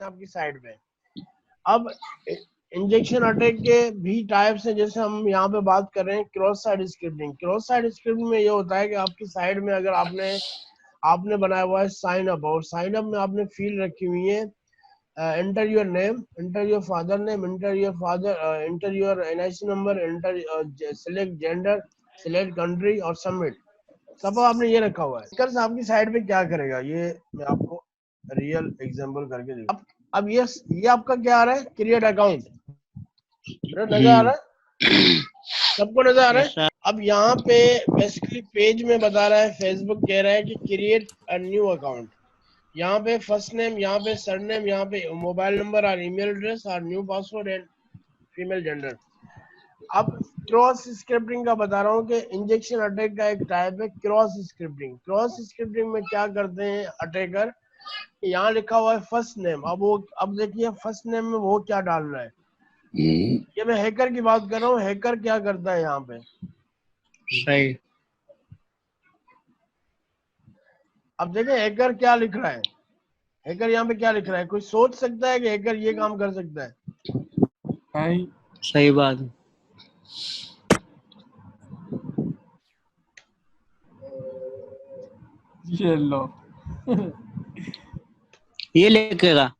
आपकी साइड पे। अब इंजेक्शन अटैक के भी टाइप्स हैं, जैसे हम यहाँ पे बात कर रहे हैं cross side scripting. Cross side scripting में ये होता है कि आपकी साइड में अगर आपने बनाया हुआ है साइन अप, और साइन अप में आपने फील्ड रखी हुई है enter your name, enter your father name, enter your NIC number, enter select gender, select country और सबमिट। सब आपने ये रखा हुआ है। कर आपकी साइड पे क्या करेगा, ये मैं आपको रियल एग्जांपल करके देखूं। अब ये आपका क्या आ रहा है, क्रिएट अकाउंट, नजर आ रहा है, सबको नजर आ रहा है। अब यहाँ पे बेसिकली पेज में बता रहा है, फेसबुक कह रहा है कि क्रिएट अ न्यू अकाउंट। यहाँ पे फर्स्ट नेम, यहाँ पे सरनेम, यहाँ पे मोबाइल नंबर और ईमेल एड्रेस और new password and female gender. अब क्रॉस स्क्रिप्टिंग का बता रहा हूँ कि इंजेक्शन अटैक का एक टाइप है क्रॉस स्क्रिप्टिंग। क्रॉस स्क्रिप्टिंग में क्या करते हैं अटैकर, यहाँ लिखा हुआ है फर्स्ट नेम। अब देखिए फर्स्ट नेम में वो क्या डाल रहा है। ये मैं हैकर की बात कर रहा हूँ, हैकर क्या करता है यहाँ पे। सही। अब देखें हैकर क्या लिख रहा है, हैकर यहाँ पे क्या लिख रहा है। कोई सोच सकता है कि हैकर ये काम कर सकता है? सही बात है। ये लो ये लिखेगा।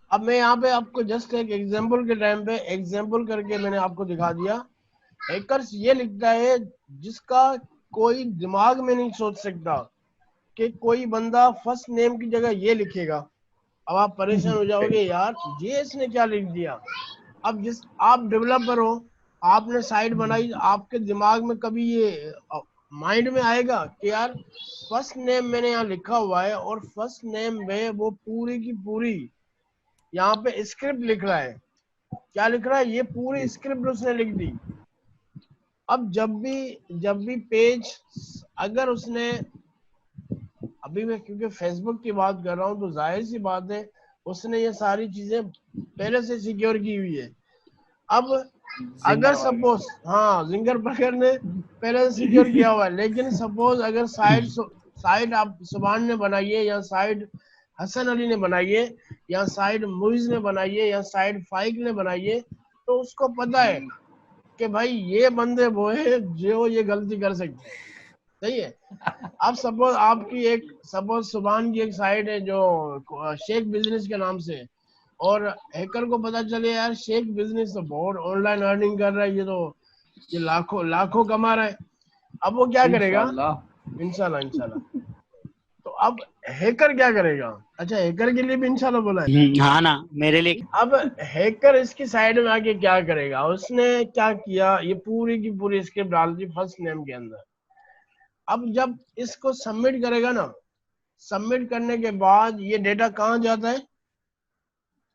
अब मैं यहाँ पे आपको जस्ट एक एग्जांपल के टाइम पे एग्जांपल करके मैंने आपको दिखा दिया। हैकर्स ये लिखता है जिसका कोई दिमाग में नहीं सोच सकता कि कोई बंदा फर्स्ट नेम की जगह ये लिखेगा। अब आप परेशान हो जाओगे, यार ये इसने क्या लिख दिया। अब जिस आप डेवलपर हो, आपने साइट बनाई, आपके दिमाग में कभी ये माइंड में आएगा कि यार फर्स्ट नेम मैंने यहाँ लिखा हुआ है और फर्स्ट नेम में वो पूरी की पूरी यहाँ पे स्क्रिप्ट लिख रहा है। क्या लिख रहा है, ये पूरी स्क्रिप्ट उसने लिख दी। अब जब भी पेज अगर उसने, अभी मैं क्योंकि फेसबुक की बात कर रहा हूँ तो जाहिर सी बात है उसने ये सारी चीजें पहले से सिक्योर की हुई है। अब अगर सपोज, हाँ जिंगर बर्गर ने पहले से सिक्योर किया हुआ है, लेकिन सपोज अगर साइड आप सुभान ने बनाई है, या साइड हसन अली ने बनाई है, या साइड मुइज ने बनाई है, या साइड फाइक ने बनाई है, तो उसको पता है कि भाई ये बंदे वो है जो ये गलती कर सकते हैं। सही है। अब सपोज सुभान की एक साइट है जो शेख बिजनेस के नाम से, और हैकर को पता चले यार शेख बिजनेस तो बहुत ऑनलाइन अर्निंग कर रहा है, ये लाखों लाखों कमा रहा है। अब वो क्या करेगा, इंशाल्लाह इंशाल्लाह। तो अब हैकर क्या करेगा, अच्छा हैकर के लिए भी इंशाल्लाह बोला है। हाँ ना, मेरे लिए। अब हैकर इसकी साइड में आके क्या करेगा, उसने क्या किया, ये पूरी की पूरी स्क्रिप्ट डाल दी फर्स्ट नेम के अंदर। अब जब इसको सबमिट करेगा ना, सबमिट करने के बाद ये डेटा कहाँ जाता है,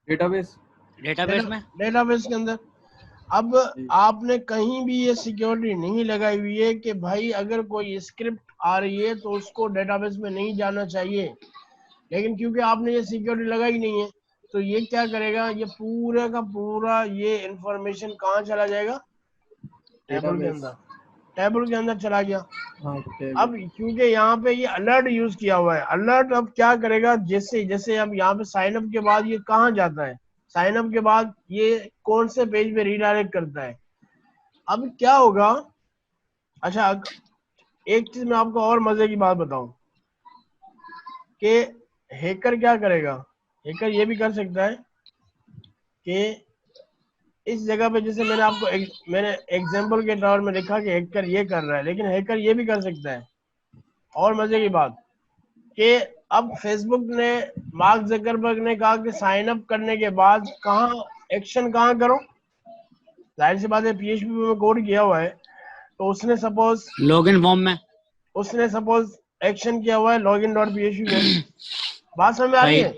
डेटाबेस डेटाबेस के अंदर। अब आपने कहीं भी ये सिक्योरिटी नहीं लगाई हुई है कि भाई अगर कोई स्क्रिप्ट आ रही है तो उसको डेटाबेस में नहीं जाना चाहिए, लेकिन क्योंकि आपने ये सिक्योरिटी लगाई नहीं है तो ये क्या करेगा, ये पूरा का पूरा ये इंफॉर्मेशन कहाँ चला जाएगा, टेबल के अंदर चला गया। अब क्योंकि यहाँ पे ये अलर्ट यूज किया हुआ है, अलर्ट अब क्या करेगा, जैसे जैसे अब यहाँ पे साइन अप के बाद ये कहाँ जाता है, साइन अप के बाद ये कौन से पेज पे रीडायरेक्ट करता है। अब क्या होगा, अच्छा एक चीज मैं आपको और मजे की बात बताऊं कि हैकर क्या करेगा, हैकर ये भी कर सकता है कि इस जगह पे, जैसे मैंने एग्जांपल के तौर में लिखा कि हैकर ये कर रहा है, लेकिन हैकर ये भी कर सकता है। और मजे की बात कि अब फेसबुक ने, मार्क जकरबर्ग ने कहा कि साइन अप करने के बाद एक्शन कहाँ करो, जाहिर सी बात है पीएचपी में कोड किया हुआ है, तो उसने सपोज लॉगिन फॉर्म में एक्शन किया हुआ है login.php में। बात समझ में आ रही है?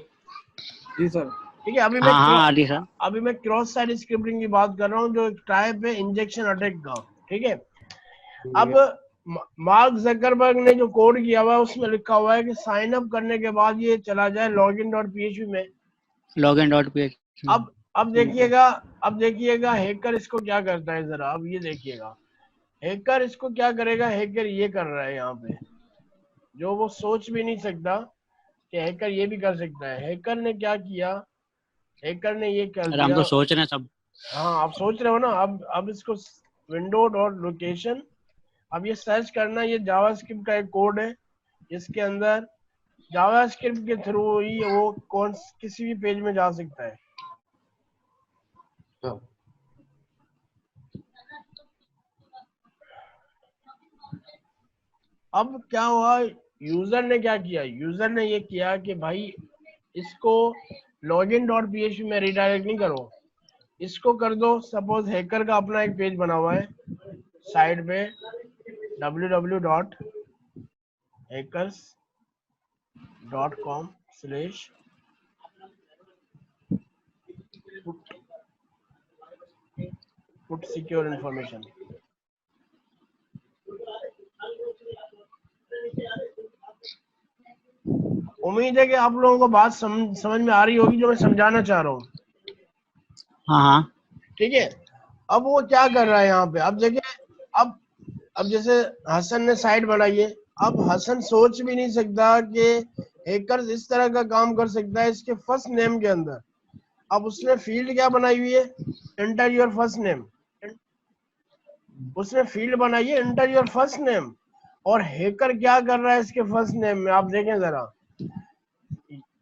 जी सर। ठीक है। हाँ आ रही सर। अभी मैं क्रॉस साइट स्क्रिप्टिंग की बात कर रहा हूँ, जो टाइप है इंजेक्शन अटैक का। ठीक है। अब मार्क जकरबर्ग ने जो कोड किया हुआ है उसमें लिखा हुआ है कि साइन अप करने के बाद ये चला जाए login.php में। login.php। अब देखिएगा हैकर इसको क्या करता है, जरा अब ये देखिएगा। हैकर इसको क्या करेगा, हैकर ये कर रहा है यहाँ पे, जो वो सोच भी नहीं सकता कि हैकर ये भी कर सकता है। हैकर ने क्या किया, हैकर ने ये कर अरे हम दिया। तो सोच रहे हैं सब। हाँ आप सोच रहे हो ना। अब इसको विंडो डॉट लोकेशन, अब ये सर्च करना, ये जावास्क्रिप्ट का एक कोड है जिसके अंदर जावास्क्रिप्ट के थ्रू ही वो किसी भी पेज में जा सकता है। अब क्या हुआ, यूजर ने क्या किया, यूजर ने ये किया कि भाई इसको login.php में रिडायरेक्ट नहीं करो, इसको कर दो। सपोज हैकर का अपना एक पेज बना हुआ है साइड पे www.hackers.com/put secure information। उम्मीद है कि आप लोगों को बात समझ में आ रही होगी जो मैं समझाना चाह रहा हूँ। हाँ। ठीक है। अब वो क्या कर रहा है यहाँ पे, अब देखिए। अब जैसे हसन ने साइट बनाई है, अब हसन सोच भी नहीं सकता कि हैकर्स इस तरह का काम कर सकता है इसके फर्स्ट नेम के अंदर। अब उसने फील्ड क्या बनाई हुई है, एंटर योर फर्स्ट नेम। उसने फील्ड बनाई है एंटर योर फर्स्ट नेम, और हैकर क्या कर रहा है इसके फर्स्ट नेम में, आप देखें जरा।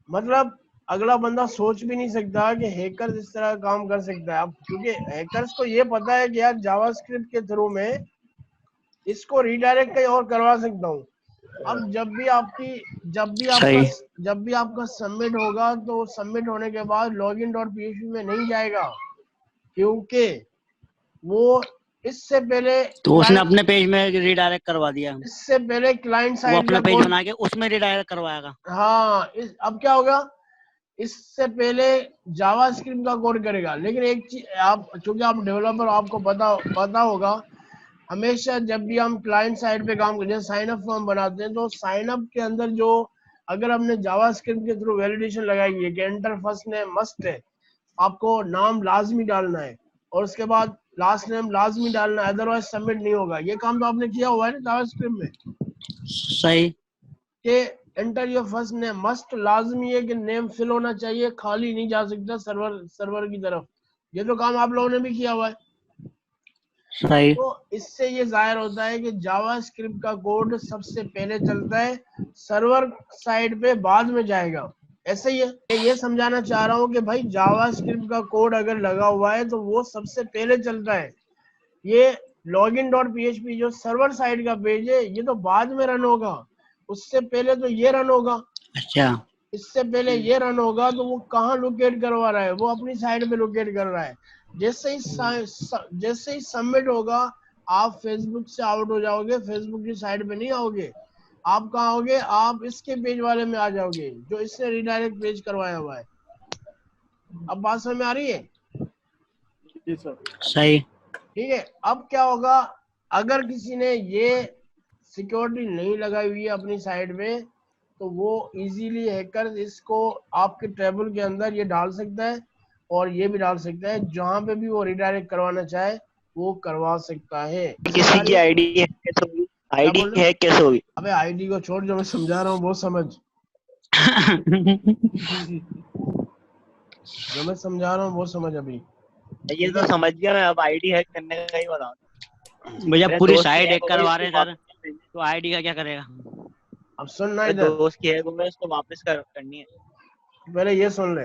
मतलब अगला बंदा सोच भी नहीं सकता कि हैकर इस तरह का काम कर सकता है। अब क्योंकि हैकर्स को ये पता है कि यार जावास्क्रिप्ट के थ्रू में इसको रीडायरेक्ट कहीं और करवा सकता हूँ। अब जब भी आपका सबमिट होगा तो सबमिट होने के बाद login.php में नहीं जाएगा, क्योंकि वो इससे पहले तो उसने अपने पेज में रिडायरेक्ट करवा दिया। इससे पहले क्लाइंट वो साइड अपना का पेज कोड, बना के उसमें रिडायरेक्ट करवाएगा। हाँ अब क्या होगा, इससे पहले जावास्क्रिप्ट का कोड करेगा। लेकिन एक चीज, आप चूंकि आप डेवलपर, आपको पता होगा, हमेशा जब भी हम क्लाइंट साइड पे काम करते हैं, साइन अप फॉर्म बनाते हैं, तो साइन अप के अंदर जो अगर हमने जावास्क्रिप्ट के थ्रू वैलिडेशन लगाई है कि एंटर फर्स्ट नेम मस्ट है, आपको नाम लाजमी डालना है और उसके बाद लास्ट नेम लाजमी डालना है, अदरवाइज सबमिट नहीं होगा। ये काम तो आपने किया हुआ है ना जावास्क्रिप्ट में, सही। कि enter your first name must, लाजमी है कि नेम फिल होना चाहिए, खाली नहीं जा सकता सर्वर की तरफ। ये तो काम आप लोगों ने भी किया हुआ है। सही। तो इससे ये जाहिर होता है कि जावास्क्रिप्ट का कोड सबसे पहले चलता है, सर्वर साइड पे बाद में जाएगा। ऐसे ही है, मैं ये समझाना चाह रहा हूँ कि भाई जावास्क्रिप्ट का कोड अगर लगा हुआ है तो वो सबसे पहले चलता है। ये login.php जो सर्वर साइड का पेज है ये तो बाद में रन होगा, उससे पहले तो ये रन होगा। अच्छा। इससे पहले ये रन होगा तो वो कहाँ लोकेट करवा रहा है, वो अपनी साइड पे लोकेट कर रहा है। जैसे ही सबमिट होगा आप फेसबुक से आउट हो जाओगे, फेसबुक की साइड पे नहीं आओगे, आप कहाँ आओगे, आप इसके पेज वाले में आ जाओगे जो इसने रिडायरेक्ट पेज करवाया हुआ है। अब बात समझ में आ रही है? सही। ठीक है। अब क्या होगा, अगर किसी ने ये सिक्योरिटी नहीं लगाई हुई है अपनी साइड में, तो वो इजीली हैकर इसको आपके टेबल के अंदर ये डाल सकता है और ये भी डाल सकता है, जहां पे भी वो रिडायरेक्ट करवाना चाहे वो करवा सकता है। किसी की आईडी है कैसे होगी? आईडी है कैसे होगी? अबे आईडी को छोड़, जो मैं समझा रहा हूँ वो समझ। जो मैं समझा रहा हूँ वो समझ अभी। ये तो समझ गया मैं, अब आईडी हैक करने का ही बताऊं। भैया मेरे पूरी दोस्त साइट की हैक हैक हो गई, करवा रहे उसको सर, तो आईडी का क्या करेगा? अब सुनना मेरे इधर, दोस्त की हैक हो गई, उसको वापस करनी है। पहले ये सुन ले।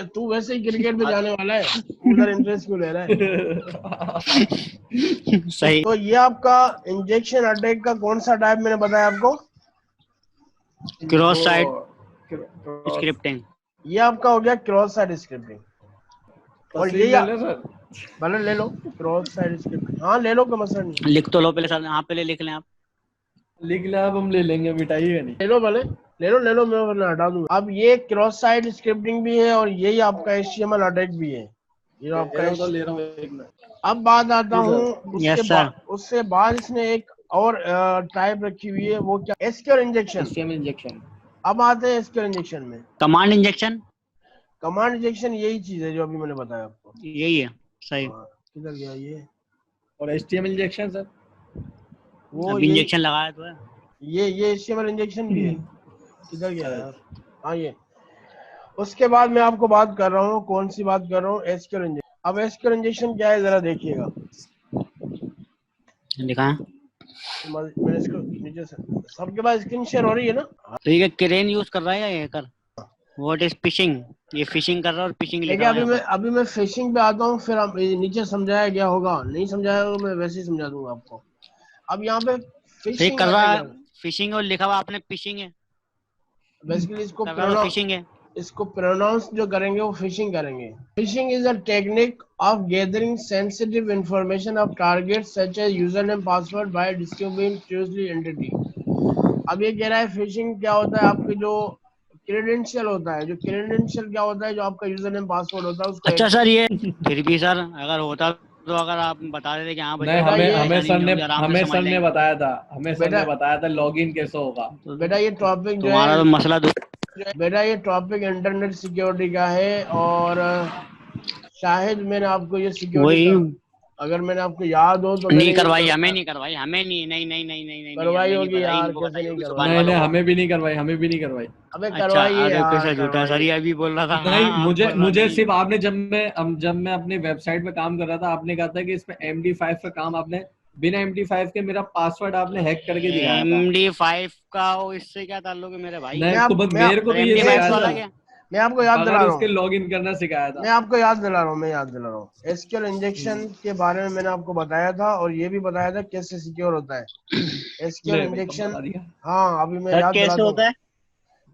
तू वैसे ही क्रिकेट पे जाने वाला है, उधर इंटरेस्ट क्यों ले रहा है? सही। तो ये आपका इंजेक्शन अटैक का कौन सा टाइप मैंने बताया आपको? Cross site scripting. ये आपका हो गया क्रॉस साइट स्क्रिप्टिंग। और ये भले ले लो क्रॉस साइट स्क्रिप्टिंग, हाँ ले लो, कोई मसला नहीं। लिख तो लो पहले सर, यहाँ पहले लिख लें आप। लिख ले आप, हम ले लेंगे, मिटाइएगा नहीं। ले लो भले, ले लो मैं वरना हटा दूंगा। अब ये क्रॉस साइट स्क्रिप्टिंग भी है और यही आपका HTML अटैक भी है। ये आपका ले रहा हूँ एक मिनट। अब बात आता जी, हूँ Yes, उसके sir. बाद, उससे बाद इसने एक और टाइप रखी हुई है, वो क्या, SQL इंजेक्शन। HTML injection. अब आते हैं SQL इंजेक्शन में। कमांड इंजेक्शन कमांड इंजेक्शन यही चीज है जो अभी मैंने बताया आपको। यही है। सही। हाँ, किधर गया ये, और HTML इंजेक्शन सर? वो अब ये इंजेक्शन लगाया तो है। ये HTML इंजेक्शन भी है। किधर गया यार, हाँ ये। उसके बाद मैं आपको बात कर रहा हूँ, कौन सी बात कर रहा हूँ, SQL इंजेक्शन। अब SQL इंजेक्शन क्या है जरा देखिएगा। दिखाएं। मैंने इसको नीचे से, सबके पास स्क्रीन शेयर हो रही है ना? तो ये क्रेन यूज कर रहा है या ये कर व्हाट इज फिशिंग? ये फिशिंग कर रहा है और फिशिंग ठीक लिखा है, हुआ है यहाँ अभी मैं फिशिंग पे आता हूँ, फिर आप नीचे समझाया गया होगा, नहीं समझाया होगा मैं वैसे ही समझा दूंगा आपको। अब यहाँ पे पर। तो ये फिशिंग कर रहा है अटैक, फिशिंग और लिखा हुआ आपने फिशिंग है। बेसिकली इसको कर रहा है फिशिंग है। इसको प्रोनाउंस जो करेंगे वो फिशिंग करेंगे। Fishing is a technique of gathering sensitive information of target such as user name password by disclosing truthful entity. अब ये कह रहा है फिशिंग क्या होता है, आपके जो क्रेडेंशियल होता है, जो क्रेडेंशियल क्या होता है, जो आपका यूजर नेम पासवर्ड होता है उसको अच्छा सर, ये फिर भी सर अगर होता तो अगर आप बता देते कि हाँ नहीं, भैया हमें- हमें सर ने आराम से समझ लेंगे। बताया था, हमें सर बेटा- ने बताया था लॉगिन कैसे होगा। तो बेटा ये टॉपिक जो तुम्हारा तो है, मसला बेटा ये टॉपिक इंटरनेट सिक्योरिटी का है, और शायद मैंने आपको ये सिक्योरिटी वही का, अगर मैंने आपको याद हो तो नहीं मैंने ये करवाई, हमें नहीं करवाई, हमें नहीं नहीं नहीं नहीं नहीं नहीं नहीं, करवाई हमें नहीं होगी बताई, यार, इनको कैसे बताई नहीं होगी करवाई? सुभान नहीं वालों नहीं, को। हमें भी नहीं करवाई, हमें भी नहीं करवाई। अबे अच्छा, करवाइए अरे यार, कैसा झूठा सर, ये अभी बोल रहा था। नहीं, हाँ, मुझे बोल रहा मुझे नहीं। सिर्फ आपने जब मैं अपनी वेबसाइट पे काम कर रहा था, आपने कहा था कि इसमें MD5 का काम आपने बिना MD5 के मेरा पासवर्ड आपने हैक करके दिखाया था। MD5 का वो इससे क्या ताल्लुक है मेरे भाई? नहीं, तो बस मैं- मेरे को तो ये MD5 सिखाया तो था, अलग है। मैं आपको याद दिला बगैर रहा उसके हूँ, लॉगिन करना सिखाया था। मैं आपको याद दिला रहा हूँ, मैं याद दिला रहा हूँ। एसक्यूएल इंजेक्शन के बारे में मैंने आपको बताया था, और ये भी बताया था कैसे सिक्योर होता है एसक्यूएल ले भाई, तुम इंजेक्शन। बता दिया। हाँ, अभी मैं सर याद कैसे दिलाता होता हूँ, है?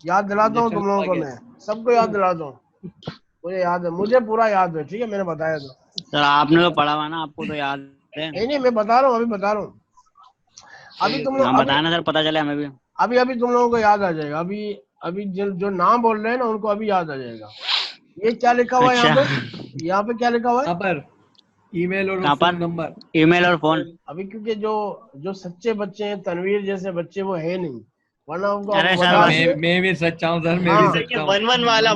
याद दिलाता हूँ इंजेक्शन तुम लोगों को, लगा मैं सबको याद दिलाता हूँ, मुझे याद है, मुझे पूरा याद है, ठीक है, मैंने बताया था। सर आपने तो पढ़ा हुआ ना, आपको तो याद है। नहीं मैं बता रहा हूँ, अभी बता रहा हूँ, अभी तुम लोग हाँ बताना सर, पता चले हमें भी। अभी तुम लोगों को याद आ जाएगा। अभी अभी जो नाम बोल रहे हैं ना उनको अभी याद आ जाएगा। ये क्या लिखा हुआ है अच्छा, यहाँ पे क्या लिखा हुआ है? कहाँ पर? ईमेल और कहाँ फोन पर? नंबर। ईमेल और फोन। अभी क्योंकि जो सच्चे बच्चे हैं, तनवीर जैसे बच्चे वो है नहीं, वरना उनको अरे आपको सर बता बस, दिए। मैं भी सच्चा हूँ सर, मैं भी हाँ, सच्चा हूँ। 1 1 वाला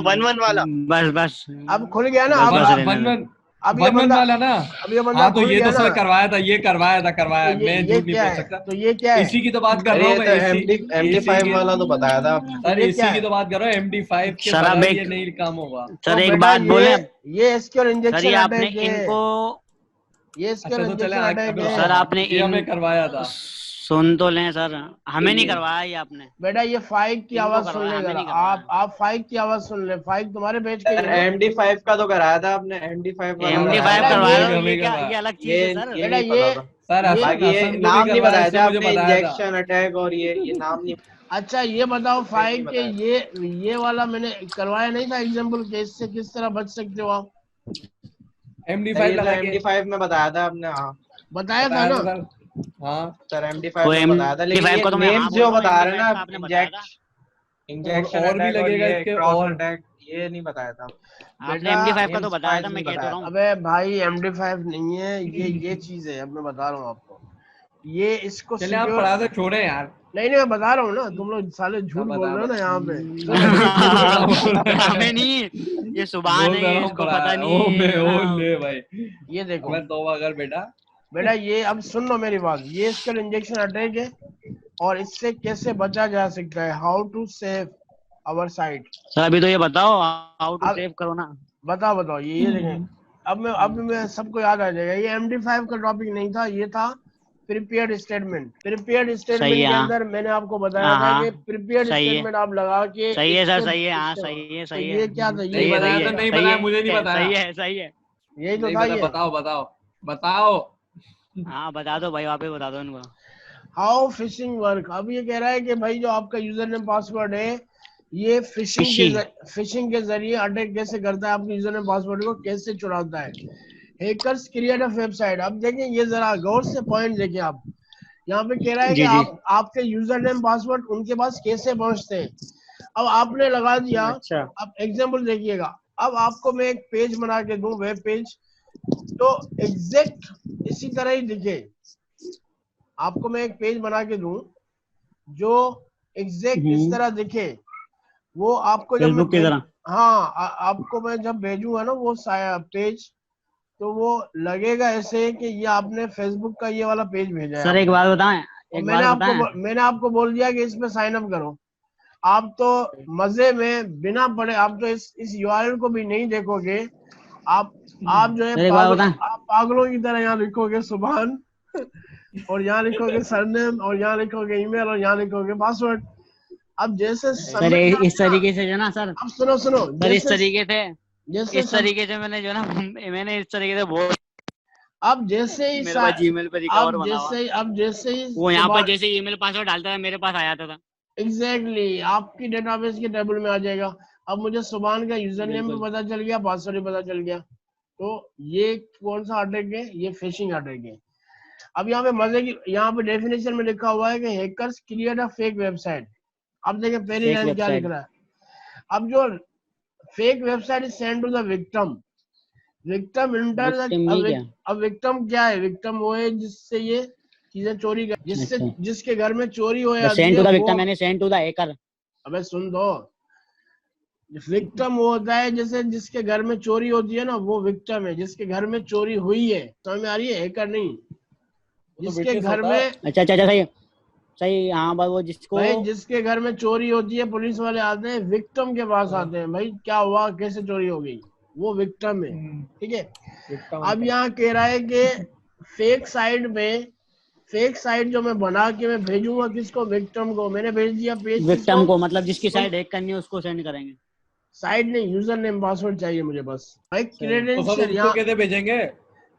बस बस अब खुल गया ना, बस अब बस रहने दो। अब ये वन वन बंदा वाला ना। अब ये बंदा हाँ, तो खुल ये गया तो ना। सर करवाया था, ये करवाया था, तो मैं ये झूठ नहीं क्या बोल है? सकता। तो ये क्या है? इसी की तो बात कर अरे रहा हूँ ये मैं, तो इसी MD5 की। वाला तो बताया था आपने। सर ये क्या इसी की है? तो बात कर रहा हूँ, MD5 के सर अब बगैर ये एक नहीं काम होगा। सर तो एक बेटा बात बोले अब। ये एसक्यूएल सर इंजेक्शन ये आपने अटैक है, इनको ये एसक्यूएल अच्छा तो चले इंजेक्शन अटैक है। सर आपने ये हमें इन करवाया था। सुन तो लें सर, हमें नहीं करवाया ये आपने, बेटा ये फाइक की इनको आवाज सुन करवाया, ले हमें जरा, नहीं करवाया। आप फाइक की आवाज सुन ले, फाइक तुम्हारे पेज के ही सर है ना? MD5 का तो कराया था आपने, MD5 वाला कराया MD5 बेटा था ये करवाया हमें तो हमें ये क्या, करवाया। ये अलग चीज ये है सर। ये बेटा नहीं पता था। सर ये बाकी ये हसन को भी नाम नहीं करवाया, बताया इसने था मुझे आपने, बताया था। इंजेक्शन अटैक, और ये नाम नहीं अच्छा ये बताओ, फाइक के बताया। ये वाला मैंने करवाया नहीं था एग्जाम्पल के, इससे किस तरह बच सकते हो आप? सर MD5 ये तो लगा के MD5 में बताया था आपने। हाँ बताया था बताया ना? था सर। हाँ सर तो MD5 में बताया था, लेकिन MD5 ये को तो मैं हाँ नेम्स बोल जो रहा हूँ, बता रहे हैं MD5 का ना, आपने बताया था। इंजेक्शन और भी अटैक और लगेगा ये इसके, क्रॉस और अटैक, ये नहीं बताया था। आपने बेटा MD5 का तो नेम्स बताया था, वाइज मैं नहीं कह तो बताया रहा था। हूँ। अबे भाई MD5 नहीं है, ये चीज है, अब मैं बता रहा हूँ आपको, ये इसको चले आप सिक्योर, पढ़ा तो छोड़े यार। नहीं मैं बता रहा हूँ ना, तुम लोग साले झूठ बता बोल रहे हो ना बता यहाँ पे, सुनो। हमें नहीं, ये सुभान बोल है, रहा हूँ इसको पढ़ा पता है। नहीं ओ मैं है ओ ना। ले भाई, ये देखो मैं तौबा कर बेटा। बेटा, ये अब सुन लो मेरी बात, ये इसका इंजेक्शन अटैक है, और इससे कैसे बचा जा सकता है, how to save our site. Sir अभी तो ये बताओ, हाउ टू अब सेव करो ना। बताओ ये देखें, अब मैं सबको याद आ जाएगा, ये MD5 का टॉपिक नहीं था, ये था प्रिपेयर्ड स्टेटमेंट। प्रिपेयर्ड सही स्टेटमेंट है, के हाँ अंदर मैंने आपको बताया था कि हाँ, प्रिपेयर्ड सही है, स्टेटमेंट आप लगा के सही है सर, इससे सही है, हाँ इस तरह, सही है, तो सही है, ये क्या था, नहीं ये बताया सही तो है, नहीं सही बताया, है, मुझे नहीं बताया। सही है, सही है। यही तो नहीं था बता, ये। बताओ बताओ बताओ। हाँ बता दो भाई, वापस बता दो इनको। हाउ फिशिंग वर्क, अब ये कह रहा है कि भाई जो आपका यूजर नेम पासवर्ड है, ये फिशिंग। फिशिंग के जरिए अटैक कैसे करता है, आपके यूजर नेम पासवर्ड को कैसे चुराता है। हैकर्स क्रिएट अ वेबसाइट, अब देखें ये जरा गौर से पॉइंट देखें आप, यहाँ पे कह रहा है कि जी जी। आपके यूजर नेम पासवर्ड उनके पास कैसे पहुंचते हैं। अब आपने लगा दिया। अच्छा अब एग्जाम्पल देखिएगा, अब आपको मैं एक पेज बना के दूं, वेब पेज, तो एग्जैक्ट इसी तरह ही दिखे। आपको मैं एक पेज बना के दूं जो एग्जैक्ट इस तरह दिखे, वो आपको जब मैं फेसबुक की तरह। हाँ आपको मैं जब भेजूंगा ना वो पेज, तो वो लगेगा ऐसे कि ये आपने फेसबुक का ये वाला पेज भेजा है सर एक आपने। बात बताएं, और एक बात बताएं। मैंने आपको बोल दिया कि इसमें साइन अप करो। आप तो मजे में बिना पढ़े, आप तो इस यूआरएल को भी नहीं देखोगे। आप जो है सर एक बात बताएं। आप पागलों की तरह यहाँ लिखोगे सुभान, और यहाँ लिखोगे सरनेम, और यहाँ लिखोगे ईमेल, और यहाँ लिखोगे पासवर्ड। अब जैसे सर सबमिट इस करोगे ना, तरीके से जो ना सर, अब सुनो सुनो, सर इस तरीके से, जैसे इस तरीके से मैंने जो ना मैंने इस तरीके से बहुत, अब जैसे ही मेरे पास जीमेल पे रिकवर बना हुआ, अब जैसे ही वो यहाँ पर जैसे ईमेल पासवर्ड डालता था मेरे पास आ जाता था। एग्जैक्टली आपकी डेटाबेस के टेबल में आ जाएगा। अब मुझे सुभान का यूजर नेम भी बिल्कुल। पता चल गया, पासवर्ड भी पता चल गया। तो ये कौन सा अटैक है? ये फिशिंग अटैक है। अब यहाँ पे मजे की, यहाँ पे डेफिनेशन में लिखा हुआ है कि hackers create a fake website. अब देखिए पहली फेक लाइन क्या लिख वेबसाइट। रहा है। अब जो fake website is send to the victim, victim enter victim ही क्या? अब विक्टिम क्या है? विक्टिम वो है जिससे ये चीजें चोरी कर, जिससे अच्छा, जिसके घर में चोरी हो जाती सेंड है टू द वो। विक्टिम यानी सेंड टू द हैकर। अबे सुन दो, विक्टिम वो होता है जैसे जिसके घर में चोरी होती है ना, वो विक्टिम है। जिसके घर में चोरी हुई है, समझ में आ रही है? हैकर नहीं, जिसके घर में, अच्छा अच्छा अच्छा, सही सही, हाँ बस वो जिसको, भाई जिसके घर में चोरी होती है, पुलिस वाले आते हैं, विक्टिम के पास आते हैं, भाई क्या हुआ, कैसे चोरी हो गई, वो विक्टिम है। ठीक है। अब यहाँ कह रहा है कि फेक साइट जो मैं बना के मैं भेजूंगा किसको? विक्टिम को। मैंने भेज दिया पेज विक्टिम किसको? को मतलब जिसकी साइड हैक करनी है उसको सेंड करेंगे। साइट नहीं, यूजर नेम पासवर्ड चाहिए मुझे बस भाई। तो सर क्रेडेंशियल उसको यहाँ कैसे भेजेंगे?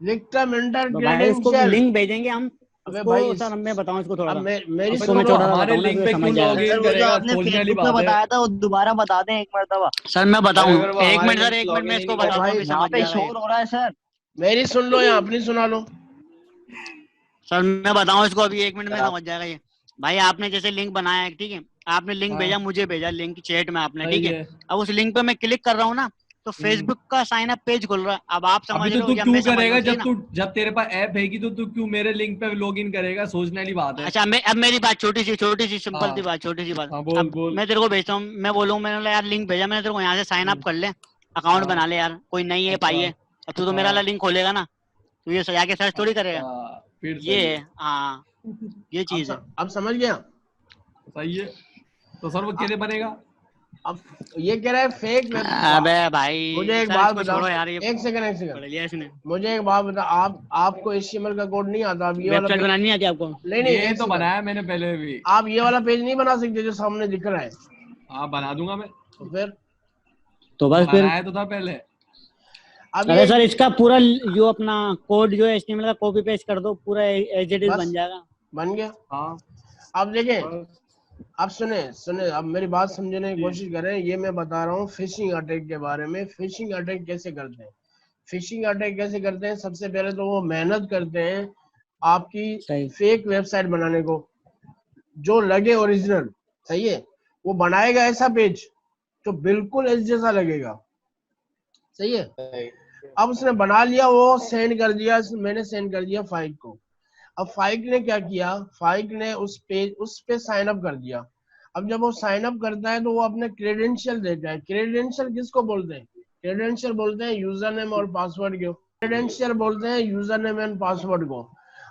विक्टिम इंटर तो भाई उसको क्रेडेंशियल। लिंक भेजेंगे हम अबे उसको। भाई सर मैं बताऊं इसको थोड़ा अब सा, मेरी अबे इसको तो मैं सुनो। वो थोड़ा सा हमारे बताऊं ना लिंक तो पे समझ क्यों जाएगा। लॉग सर इन वो जो करेगा? आपने सोचने वाली फेसबुक पे बात है। बताया था वो दोबारा बता दें एक मर्तबा। सर मैं बताऊं, अगर वो एक हमारे मिनट सर, लिंक एक लॉग मिनट इन मैं ही इसको नहीं बताता हूँ, भाई अभी यहाँ समझ पे जाएगा ये। शोर हो रहा है सर। मेरी सुन लो या अपनी सुना लो। सर मैं बताऊं इसको अभी, एक मिनट में सर आप समझ जाएगा ये। भाई आपने जैसे लिंक बनाया है, ठीक है, आपने लिंक भेजा, हाँ मुझे भेजा लिंक चैट में आपने, सही ठीक है। है। अब उस लिंक पे मैं क्लिक कर रहा हूँ ना, तो फेसबुक का साइन अप पेज खुल रहा है। अब आप अभी समझ तो रहे हो तू या क्यों मैं समझ रहा करेगा? हूँ, सही ना? जब तेरे पास ऐप हैगी तो तू क्यों मेरे लिंक पे लॉग इन करेगा? सोचने वाली बात है। अच्छा अब मेरी बात छोटी सी सिंपल सी हाँ बात, छोटी सी बात। हाँ, बोल अब बोल। मैं तेरे को भेजता हूँ, मैं बोलूँ मैंने बोला यार लिंक भेजा मैंने तेरे को, यहाँ से साइन अप कर ले, अकाउंट हाँ बना ले यार, कोई नई ऐप आई अच्छा है। अब तू तो मेरा वाला हाँ लिंक खोलेगा ना, तो ये सजा के सर्च थोड़ी करेगा। अच्छा, फिर ये सही है, है। हाँ ये चीज है। अब समझ गया। सही है। तो सर वो कैसे बनेगा? अब ये कह रहा है फेक वेब। अबे भाई मुझे एक सर बात इसको बताओ, छोड़ो यार, ये एक सेकंड पढ़ लिया इसने। मुझे एक बात बताओ, आपको HTML का कोड नहीं आता? आप ये वाला वेबसाइट पेज, बनानी नहीं आती आपको? नहीं ये एक तो सेकंड, बनाया मैंने पहले भी। आप ये वाला पेज नहीं बना सकते जो सामने दिख रहा है? हाँ बना दूंगा मैं। तो फिर तो बस फिर, बनाया तो था पहले। अब अरे ये सर इसका पूरा जो अपना कोड जो है HTML का कॉपी पेस्ट कर दो, पूरा एज इट इज बस बन जाएगा। बन गया। हाँ अब देखें, बस। अब सुने अब मेरी बात समझने की कोशिश करें। ये मैं बता रहा हूँ फिशिंग अटैक के बारे में। फिशिंग अटैक कैसे करते हैं? फिशिंग अटैक कैसे करते हैं? सबसे पहले तो वो मेहनत करते हैं आपकी सही। फेक वेबसाइट बनाने को, जो लगे ओरिजिनल। सही है। वो बनाएगा ऐसा पेज जो बिल्कुल इस जैसा लगेगा। सही है। अब उसने बना लिया, वो सेंड कर दिया, मैंने सेंड कर दिया फाइक को। अब फाइक ने क्या किया? फाइक ने उस पे साइन अप कर दिया। अब जब वो साइन अप करता है तो वो अपने क्रेडेंशियल देता है। क्रेडेंशियल किसको बोलते हैं? क्रेडेंशियल बोलते हैं यूजर नेम और पासवर्ड को। क्रेडेंशियल बोलते हैं यूजर नेम एंड पासवर्ड को।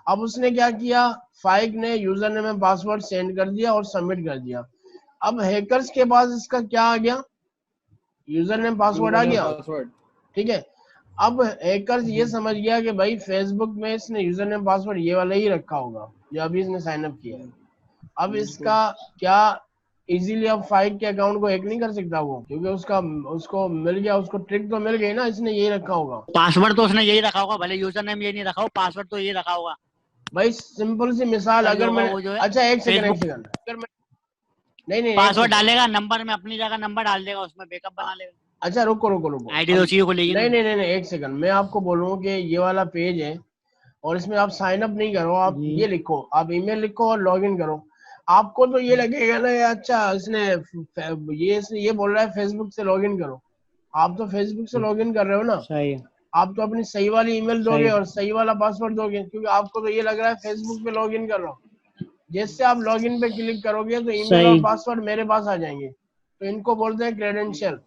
अब उसने क्या किया? फाइक ने user name and password send कर दिया और सबमिट कर दिया। अब हैकर्स के पास इसका क्या आ गया? यूजर नेम पासवर्ड आ गया। पासवर्ड। ठीक है। अब हैकर्स ये समझ गया कि भाई फेसबुक में इसने यूजर नेम पासवर्ड ये वाला ही रखा होगा जो अभी इसने साइन अप किया है। अब इसका क्या इजीली अब फाइक के अकाउंट को हैक नहीं कर सकता वो, क्योंकि उसको मिल गया, उसको ट्रिक तो मिल गई ना, इसने यही रखा होगा। पासवर्ड तो उसने यही रखा होगा, भले यूजर नेम ये नहीं रखा हो, पासवर्ड तो यही रखा होगा। भाई सिंपल सी मिसाल, सर अगर जो होगा मैं, वो जो है अच्छा एक सेकंड फेसबुक अगर मैं, नहीं एक पासवर्ड सेकंड, डालेगा, नंबर में अपनी जगह नंबर डाल देगा, उसमें बैकअप बना लेगा, अच्छा रुको आईडी तो उसी को लेगी ना। नहीं एक सेकंड, मैं आपको बोलूँ कि ये वाला पेज है और इसमें आप साइन अप नहीं करो, आप जी। ये लिखो, आप ईमेल लिखो और लॉग इन करो। आपको तो ये लगेगा ना ये अच्छा इसने ये बोल रहा है फेसबुक से लॉगिन करो। आप तो फेसबुक से लॉगिन कर रहे हो ना, सही है। आप तो अपनी सही वाली ईमेल दोगे सही। और सही वाला पासवर्ड दोगे, क्योंकि आपको तो ये लग रहा है फेसबुक पे लॉगिन कर रहा हूँ। जैसे आप लॉगिन पे क्लिक करोगे तो ईमेल और सही। पासवर्ड मेरे पास आ जाएंगे, तो इनको बोलते हैं क्रेडेंशियल।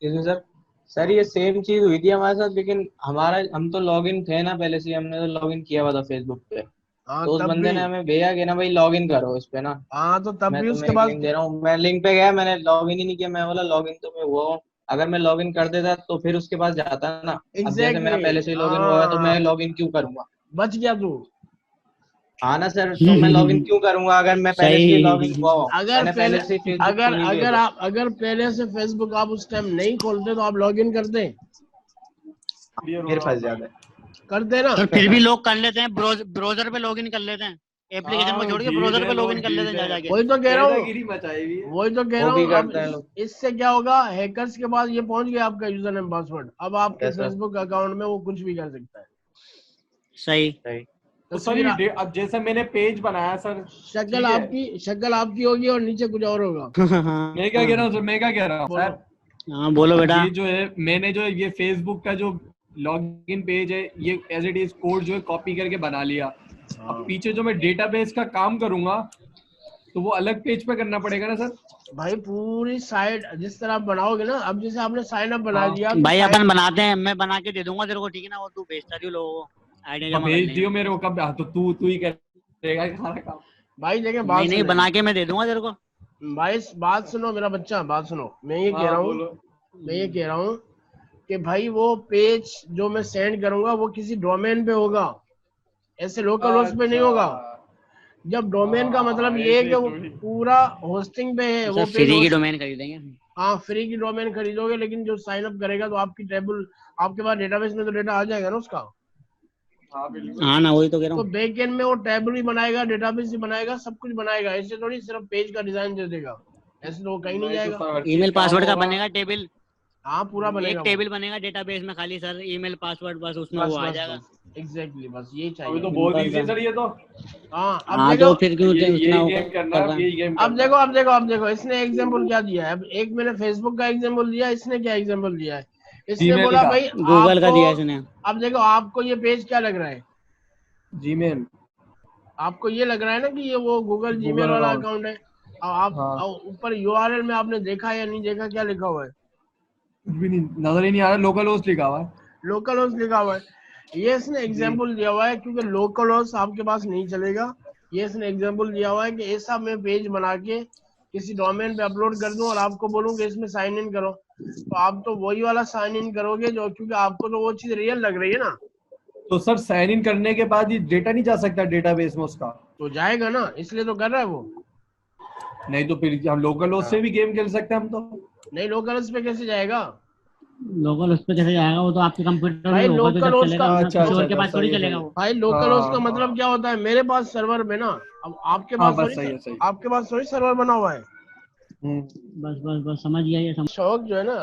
इसमें सर ये सेम चीज हुई थी हमारे साथ, लेकिन हम तो लॉगिन थे ना पहले से, हमने तो लॉगिन किया हुआ था फेसबुक पे। हाँ तो उस तब बंदे भी, ने हमें भेजा कि ना भाई लॉगिन करो इस पे ना। हाँ तो तब मैं भी तुम्हें उसके एक बाद लिंक दे रहा हूँ, मैं लिंक पे गया, मैंने लॉगिन ही नहीं किया। मैं बोला लॉगिन तो मैं हुआ हूँ, अगर मैं लॉगिन कर देता तो फिर उसके पास जाता ना। अब जैसे मेरा एग्जैक्टली पहले से ही लॉगिन हुआ है तो हाँ मैं लॉगिन क्यों करूंगा? बच गया तू। हाँ ना सर, तो मैं लॉगिन क्यों करूंगा अगर मैं पहले से ही लॉगिन सही। हुआ हूँ? अगर मैंने पहले पहले से ही फेसबुक खोली हुई है तो। अगर पहले से फेसबुक आप उस टाइम नहीं खोलते तो आप लॉगिन फिर फंस जाता है। करते ना। सर फिर भी लोग कर लेते हैं, ब्राउजर पे लॉगिन कर लेते हैं, एप्लीकेशन को हाँ, छोड़ के गीत ब्राउजर है, पे लोग लॉगिन कर लेते हैं गीत जा है। जाके। वही तो कह रहा हूँ, दादागिरी मचाई हुई है। वही तो कह वो रहा भी हूँ। अब करते हैं लोग। इससे क्या होगा, हैकर्स के पास ये पहुंच गया आपका यूजर नेम पासवर्ड, अब आपके यस सर। फेसबुक अकाउंट में वो कुछ भी कर सकता है। सही। सही। तो सर तस्वीर ये अब जैसे मैंने पेज बनाया सर, शक्ल ठीक है। आपकी होगी और नीचे कुछ और होगा। मैं क्या कह रहा हूँ सर, मैं क्या कह रहा हूँ बोलो। सर, हाँ बोलो बेटा। ये जो है मैंने जो ये फेसबुक का जो लॉगिन पेज है, ये एज इट इज कोड जो है कॉपी करके बना लिया। अब हाँ पीछे जो मैं डेटाबेस का काम करूंगा तो वो अलग पेज पे करना पड़ेगा ना सर? भाई पूरी साइट जिस तरह आप बनाओगे ना, अब जैसे आपने साइन अप बना हाँ, दिया तो भाई साइन, अपन बनाते हैं, मैं बना के दे दूंगा तेरे को, ठीक है ना, वो तू भेजता रही लोगों को, आइडिया अब जमा कर भेज लेंगे। दियो मेरे को कब, तो तू ही करेगा ये सारा काम। भाई देखिए नहीं बात नहीं, सुने, बना के मैं दे दूंगा तेरे को। भाई बात सुनो मेरा बच्चा, बात सुनो। मैं ये कह हाँ रहा हूँ, बोलो। मैं ये कह रहा हूँ कि भाई वो पेज जो मैं सेंड करूंगा वो किसी डोमेन पे होगा, ऐसे लोकल होस्ट पे नहीं होगा। अच्छा। जब डोमेन का मतलब हाँ, ये है ऐसे कि वो थोड़ी। पूरा होस्टिंग पे है, तो वो सर पेज फ्री की होस्ट। डोमेन खरीदेंगे। हाँ फ्री की डोमेन खरीदोगे, लेकिन जो साइन अप करेगा तो आपकी टेबल, आपके पास डेटाबेस में तो डेटा आ जाएगा ना उसका। हाँ बिल्कुल। हाँ ना, वही तो कह रहा तो हूँ। बैक एंड में वो टेबल भी बनाएगा, डेटाबेस भी बनाएगा, सब कुछ बनाएगा। ऐसे थोड़ी सिर्फ पेज का डिजाइन दे देगा, ऐसे तो वो कहीं नहीं नहीं तो जाएगा। सर हर ईमेल चीज काम पासवर्ड का होगा। बनेगा टेबल, हाँ पूरा एक बनेगा वो। टेबल बनेगा डेटाबेस में खाली सर, ईमेल पासवर्ड बस उसमें बस वो आ बस जाएगा। बस एग्जैक्टली, बस यही अभी चाहिए। तो बहुत सिंपल इजी है सा। सर ये तो। हाँ अब हाँ देखो, तो फिर क्यों यही उतना वो गेम करना कर है, रहा अब है। यही गेम अब करना देखो, है। अब देखो इसने एग्जाम्पल क्या दिया है। अब एक मैंने फेसबुक का एग्जाम्पल दिया, इसने क्या एग्जाम्पल दिया है। इसने जीमेल बोला का। भाई गूगल का आपको, दिया इसने। अब देखो आपको ये पेज क्या लग रहा है, जीमेल। आपको ये लग रहा है ना कि ये वो गूगल जीमेल गूगल वाला अकाउंट। अकाउंट है। अब आप हाँ, ऊपर यूआरएल में आपने देखा या नहीं देखा, क्या लिखा हुआ है, कुछ भी नहीं नजर ही नहीं आ रहा, लोकल होस्ट लिखा हुआ है। लोकल होस्ट लिखा हुआ है। ये इसने जी। एग्जाम्पल दिया हुआ है, क्योंकि लोकल होस्ट आपके पास नहीं चलेगा। ये इसने एग्जाम्पल दिया हुआ है कि ऐसा मैं पेज बना के किसी डोमेन पे अपलोड कर दूं और आपको बोलूं कि इसमें साइन इन करो, तो आप तो वही वाला साइन इन करोगे जो, क्योंकि आपको तो वो चीज रियल लग रही है ना। तो सर साइन इन करने के बाद ये डेटा नहीं जा सकता डेटाबेस में उसका? तो जाएगा ना, इसलिए तो कर रहा है वो। नहीं तो फिर हम लोकल होस्ट से भी गेम खेल सकते हैं हम तो। नहीं लोकल होस्ट पे कैसे जाएगा लोकल उस पर कैसे जाएगा, वो तो आपके कंप्यूटर में भाई, होगा तो लोकल जब होस्ट का, चलेगा, वरना अच्छा किसी अच्छा और के अच्छा, पास सही थोड़ी है सही चलेगा है। वो। भाई लोकल होस्ट का हाँ मतलब हाँ। क्या होता है, मेरे पास सर्वर में ना, अब आपके हाँ पास बस थोड़ी, सही है सही। आपके पास थोड़ी सर्वर बना हुआ है। हम्म। बस बस बस समझ गया ये। शौक जो है ना,